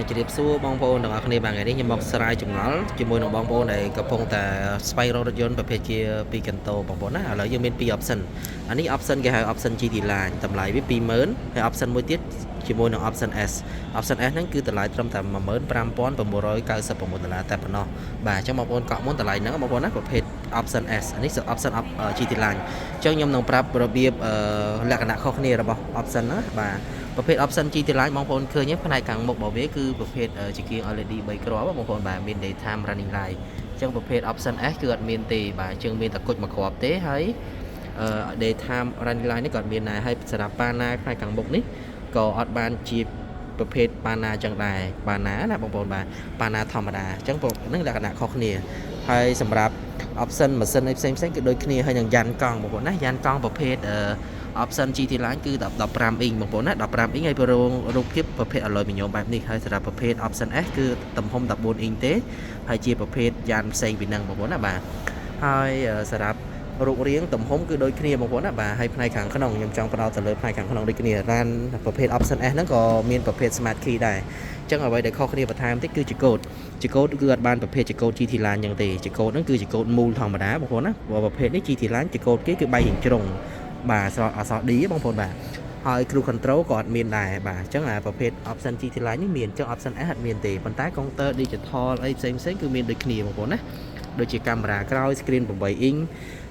ជ្រាបសួរបងប្អូនទាំងអស់គ្នាបាទថ្ងៃនេះខ្ញុំមកស្រាយចម្ងល់ជាមួយនឹងបងប្អូនដែលកំពុងតែស្វែងរករថយន្តប្រភេទជា2កន្ទោបងប្អូនណាឥឡូវយើងមាន2 option អានេះ option គេហៅ option GT Line តម្លៃវា 20000 ហើយ option មួយទៀតជាមួយនឹង option S option S ហ្នឹងគឺតម្លៃត្រឹមតែ $15999 តែប៉ុណ្ណោះបាទអញ្ចឹងបងប្អូនកក់មុនតម្លៃហ្នឹងបងប្អូនណាប្រភេទ option S អានេះ option GT Line អញ្ចឹងខ្ញុំនឹងប្រាប់របៀបលក្ខណៈខុសគ្នារបស់ option ណាបាទប្រភេទ option GT Line បងប្អូនឃើញផ្នែកខាងមុខរបស់វាគឺប្រភេទជាគៀង LED 3គ្រាប់បងប្អូនបាទមាន daytime running light អញ្ចឹងប្រភេទ option S គឺអត់មានទេបាទអញ្ចឹងមានតែគុជមួយគ្រាប់ទេហើយdaytime running light នេះក៏អត់មានដែរហើយសម្រាប់ប៉ាណាផ្នែកខាងមុខនេះក៏អត់បានជាប្រភេទប៉ាណាអញ្ចឹងដែរប៉ាណាណាបងប្អូនបាទប៉ាណាធម្មតាអញ្ចឹងហ្នឹងលក្ខណៈខុសគ្នាហើយសម្រាប់ option ម៉ាស៊ីនផ្សេងគឺដូចគ្នាហើយនឹងយ៉ានកង់បងប្អូនណាយ៉ានកង់ប្រភេទoption GT Line គឺ15អ៊ីងបងប្អូនណា15អ៊ីងហើយរូបភាពប្រភេទ aluminium បែបនេះហើយសម្រាប់ប្រភេទ option S គឺទំហំ14អ៊ីងទេហើយជាប្រភេទយ៉ានផ្សេងពីហ្នឹងបងប្អូនណាបាទហើយសម្រាប់រូបរាងទំហំគឺដូចគ្នាបងប្អូនណាបាទហើយផ្នែកខាងក្នុងខ្ញុំចង់ផ្ដោតទៅលើផ្នែកខាងក្នុងដូចគ្នារានប្រភេទ option S ហ្នឹងក៏មានប្រភេទ smart key ដែរអញ្ចឹងអ្វីដែលខុសគ្នាបន្ថែមតិចគឺជាកូដគឺអត់បានប្រភេទជាកូដ GT Line អញ្ចឹងទេជាកូដហ្នឹងគឺជាកូដមូលធម្មតាបងប្អូនណាប្រភេទនេះ GT Line ជាកូដគេគឺបែករៀងជ្រុងបាទអក្សរ D បងប្អូនបាទហើយ cruise control ក៏អត់មានដែរបាទអញ្ចឹងប្រភេទ option GT Line នេះមានអញ្ចឹង option S អត់មានទេប៉ុន្តែ counter digital អីផ្សេងគឺមានដូចគ្នាបងប្អូនណាដូចជាកាមេរ៉ាក្រោយ screen 8អ៊ីង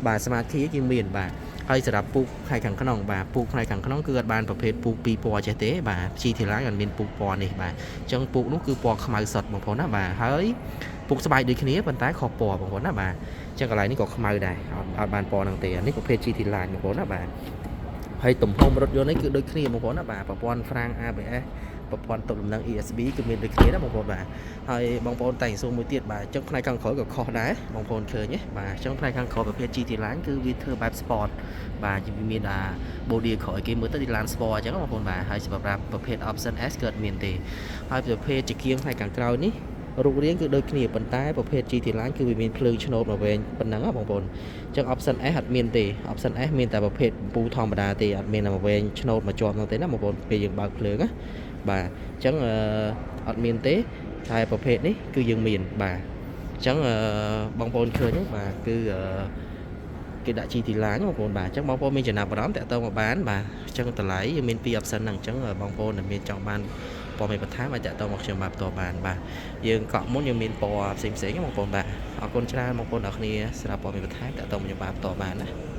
បាទ smart key គឺមានបាទហើយសម្រាប់ពូកផ្នែកខាងក្នុងបាទពូកផ្នែកខាងក្នុងគឺអត់បានប្រភេទពូក2ពណ៌ចេះទេបាទ GT Line អត់មានពូកពណ៌នេះបាទអញ្ចឹងពូកនោះគឺពណ៌ខ្មៅសុទ្ធបងប្អូនណាបាទហើយពូកស្បែកដូចគ្នាប៉ុន្តែខុសពណ៌បងប្អូនណាបាទអញ្ចឹងកន្លែងនេះក៏ខ្មៅដែរអត់បានពណ៌ហ្នឹងទេអានេះប្រភេទ GT Line បងប្អូនណាបាទហើយទំហំរថយន្តនេះគឺដូចគ្នាបងប្អូនណាបាទប្រព័ន្ធហ្វ្រាំង ABS ប្រព័ន្ធទប់លំនឹង ESP គឺមានដូចគ្នាណាបងប្អូនបាទហើយបងប្អូនតែងសួរមួយទៀតបាទអញ្ចឹងផ្នែកខាងក្រោយក៏ខុសដែរបងប្អូនឃើញទេបាទអញ្ចឹងផ្នែកខាងក្រោយប្រភេទ GT Line គឺវាធ្វើបែប sport បាទវាមានbody ក្រោយគេមើលទៅ Line sport អញ្ចឹងបងប្អូនបាទហើយសម្រាប់ប្រភេទ option S ក៏អត់មានទេហើយប្រភេទជាគៀងផ្នែកខាងក្រោយនេះរូបរាងគឺដូចគ្នាប៉ុន្តែប្រភេទ GT Line គឺវាមានភ្លើងឆ្នូតមកវែងប៉ុណ្ណឹងបងប្អូនអញ្ចឹង option S អត់មានទេ option S មានតែប្រភេទពូធម្មតាទេអត់មានមកវែងឆ្នូតមកជាប់នោះទេណាបងប្អូនពេលយើងបើកភ្លើងណាបាទអញ្ចឹងអត់មានទេតែប្រភេទនេះគឺយើងមានបាទអញ្ចឹងបងប្អូនឃើញបាទគឺគេដាក់ GT Line បងប្អូនបាទអញ្ចឹងបងប្អូនមានចំណាប់អារម្មណ៍តាក់ទងមកបានបាទអញ្ចឹងតម្លៃយើងមាន2 option ហ្នឹងអញ្ចឹងបងប្អូនដែលមានចង់បានព័ត៌មានបន្ថែមអាចតាក់ទងមកខ្ញុំបាទផ្ទាល់បានបាទយើងកក់មុនយើងមានពណ៌ផ្សេងបងប្អូនបាទអរគុណច្រើនបងប្អូនអរគ្នាសម្រាប់ព័ត៌មានបន្ថែមតាក់ទងមកខ្ញុំបាទផ្ទាល់បានណា